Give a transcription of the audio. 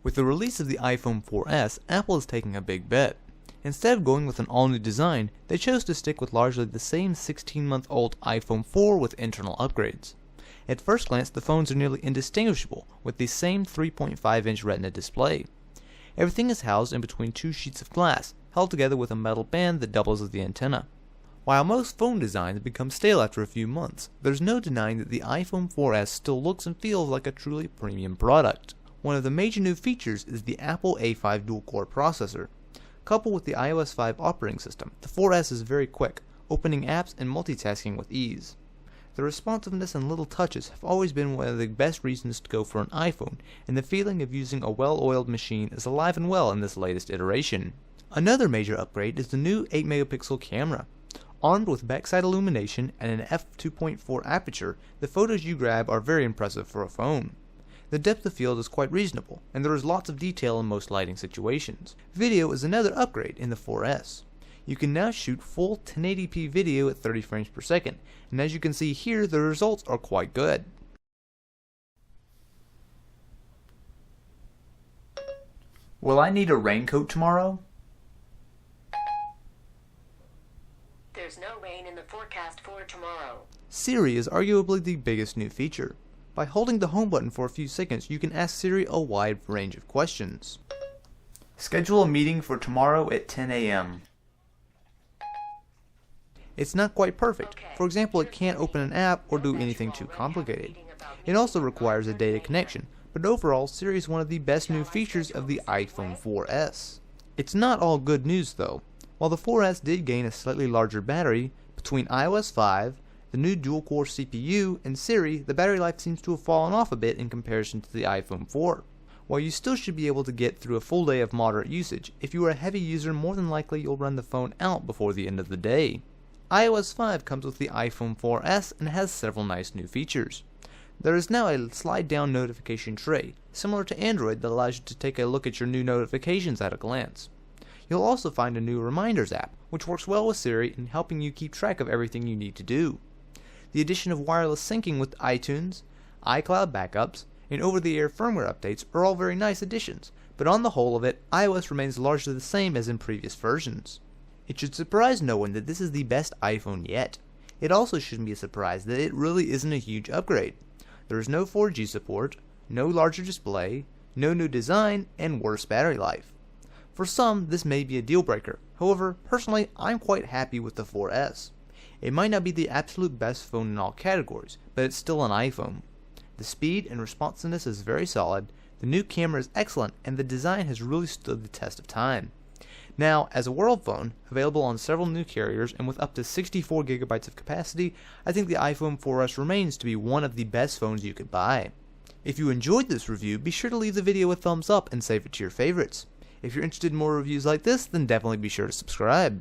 With the release of the iPhone 4S, Apple is taking a big bet. Instead of going with an all-new design, they chose to stick with largely the same 16-month-old iPhone 4 with internal upgrades. At first glance, the phones are nearly indistinguishable, with the same 3.5-inch Retina display. Everything is housed in between two sheets of glass, held together with a metal band that doubles as the antenna. While most phone designs become stale after a few months, there's no denying that the iPhone 4S still looks and feels like a truly premium product. One of the major new features is the Apple A5 dual-core processor. Coupled with the iOS 5 operating system, the 4S is very quick, opening apps and multitasking with ease. The responsiveness and little touches have always been one of the best reasons to go for an iPhone, and the feeling of using a well-oiled machine is alive and well in this latest iteration. Another major upgrade is the new 8-megapixel camera. Armed with backside illumination and an f2.4 aperture, the photos you grab are very impressive for a phone. The depth of field is quite reasonable, and there is lots of detail in most lighting situations. Video is another upgrade in the 4S. You can now shoot full 1080p video at 30 frames per second, and as you can see here, the results are quite good. Will I need a raincoat tomorrow? There's no rain in the forecast for tomorrow. Siri is arguably the biggest new feature. By holding the home button for a few seconds, you can ask Siri a wide range of questions. Schedule a meeting for tomorrow at 10 a.m. It's not quite perfect. For example, it can't open an app or do anything too complicated. It also requires a data connection, but overall, Siri is one of the best new features of the iPhone 4S. It's not all good news though. While the 4S did gain a slightly larger battery, between iOS 5, the new dual-core CPU, and Siri, the battery life seems to have fallen off a bit in comparison to the iPhone 4. While you still should be able to get through a full day of moderate usage, if you are a heavy user, more than likely you'll run the phone out before the end of the day. iOS 5 comes with the iPhone 4S and has several nice new features. There is now a slide-down notification tray, similar to Android, that allows you to take a look at your new notifications at a glance. You'll also find a new Reminders app, which works well with Siri in helping you keep track of everything you need to do. The addition of wireless syncing with iTunes, iCloud backups, and over-the-air firmware updates are all very nice additions, but on the whole of it, iOS remains largely the same as in previous versions. It should surprise no one that this is the best iPhone yet. It also shouldn't be a surprise that it really isn't a huge upgrade. There is no 4G support, no larger display, no new design, and worse battery life. For some, this may be a deal breaker. However, personally, I'm quite happy with the 4S. It might not be the absolute best phone in all categories, but it's still an iPhone. The speed and responsiveness is very solid, the new camera is excellent, and the design has really stood the test of time. Now, as a world phone, available on several new carriers and with up to 64 gigabytes of capacity, I think the iPhone 4S remains to be one of the best phones you could buy. If you enjoyed this review, be sure to leave the video a thumbs up and save it to your favorites. If you're interested in more reviews like this, then definitely be sure to subscribe.